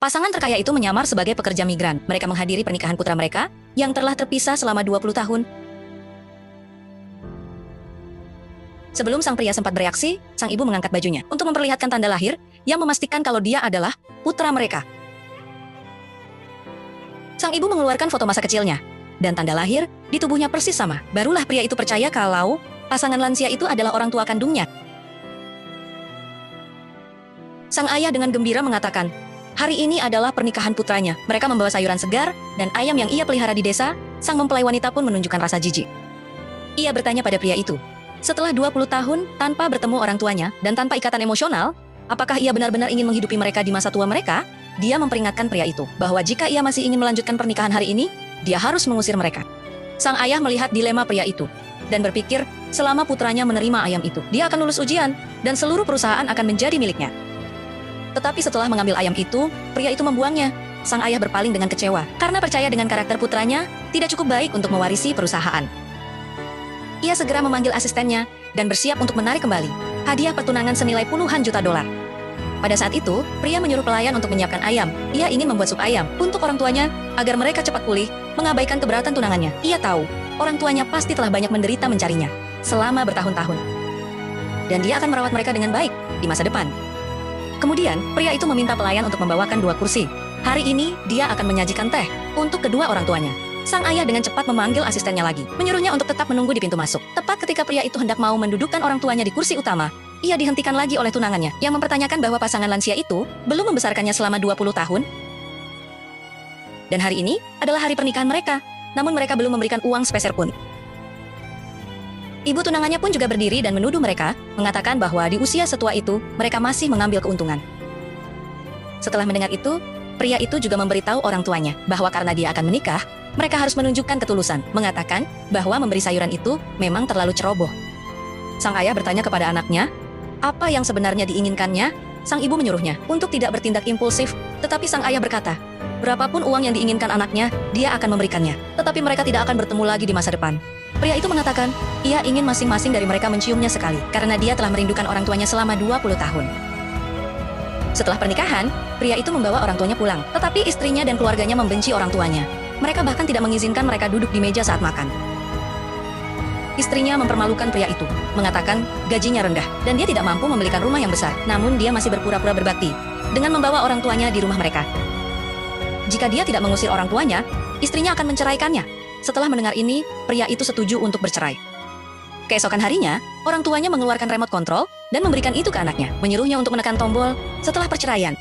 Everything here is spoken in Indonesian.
Pasangan terkaya itu menyamar sebagai pekerja migran. Mereka menghadiri pernikahan putra mereka yang telah terpisah selama 20 tahun. Sebelum sang pria sempat bereaksi, sang ibu mengangkat bajunya untuk memperlihatkan tanda lahir yang memastikan kalau dia adalah putra mereka. Sang ibu mengeluarkan foto masa kecilnya, dan tanda lahir di tubuhnya persis sama. Barulah pria itu percaya kalau pasangan lansia itu adalah orang tua kandungnya. Sang ayah dengan gembira mengatakan, hari ini adalah pernikahan putranya. Mereka membawa sayuran segar dan ayam yang ia pelihara di desa. Sang mempelai wanita pun menunjukkan rasa jijik. Ia bertanya pada pria itu, setelah 20 tahun tanpa bertemu orang tuanya dan tanpa ikatan emosional, apakah ia benar-benar ingin menghidupi mereka di masa tua mereka? Dia memperingatkan pria itu bahwa jika ia masih ingin melanjutkan pernikahan hari ini, dia harus mengusir mereka. Sang ayah melihat dilema pria itu dan berpikir, selama putranya menerima ayam itu, dia akan lulus ujian dan seluruh perusahaan akan menjadi miliknya. Tetapi setelah mengambil ayam itu, pria itu membuangnya. Sang ayah berpaling dengan kecewa karena percaya dengan karakter putranya tidak cukup baik untuk mewarisi perusahaan. Ia segera memanggil asistennya dan bersiap untuk menarik kembali hadiah pertunangan senilai puluhan juta dolar. Pada saat itu, pria menyuruh pelayan untuk menyiapkan ayam. Ia ingin membuat sup ayam untuk orang tuanya agar mereka cepat pulih, mengabaikan keberatan tunangannya. Ia tahu, orang tuanya pasti telah banyak menderita mencarinya selama bertahun-tahun. Dan dia akan merawat mereka dengan baik di masa depan. Kemudian, pria itu meminta pelayan untuk membawakan 2 kursi. Hari ini, dia akan menyajikan teh untuk kedua orang tuanya. Sang ayah dengan cepat memanggil asistennya lagi, menyuruhnya untuk tetap menunggu di pintu masuk. Tepat ketika pria itu hendak mau mendudukkan orang tuanya di kursi utama, ia dihentikan lagi oleh tunangannya, yang mempertanyakan bahwa pasangan lansia itu belum membesarkannya selama 20 tahun. Dan hari ini adalah hari pernikahan mereka, namun mereka belum memberikan uang sepeser pun. Ibu tunangannya pun juga berdiri dan menuduh mereka, mengatakan bahwa di usia setua itu, mereka masih mengambil keuntungan. Setelah mendengar itu, pria itu juga memberitahu orang tuanya bahwa karena dia akan menikah, mereka harus menunjukkan ketulusan, mengatakan bahwa memberi sayuran itu memang terlalu ceroboh. Sang ayah bertanya kepada anaknya, apa yang sebenarnya diinginkannya? Sang ibu menyuruhnya untuk tidak bertindak impulsif, tetapi sang ayah berkata, berapapun uang yang diinginkan anaknya, dia akan memberikannya, tetapi mereka tidak akan bertemu lagi di masa depan. Pria itu mengatakan, ia ingin masing-masing dari mereka menciumnya sekali, karena dia telah merindukan orang tuanya selama 20 tahun. Setelah pernikahan, pria itu membawa orang tuanya pulang, tetapi istrinya dan keluarganya membenci orang tuanya. Mereka bahkan tidak mengizinkan mereka duduk di meja saat makan. Istrinya mempermalukan pria itu, mengatakan gajinya rendah, dan dia tidak mampu membelikan rumah yang besar, namun dia masih berpura-pura berbakti, dengan membawa orang tuanya di rumah mereka. Jika dia tidak mengusir orang tuanya, istrinya akan menceraikannya. Setelah mendengar ini, pria itu setuju untuk bercerai. Keesokan harinya, orang tuanya mengeluarkan remote control dan memberikan itu ke anaknya, menyuruhnya untuk menekan tombol setelah perceraian.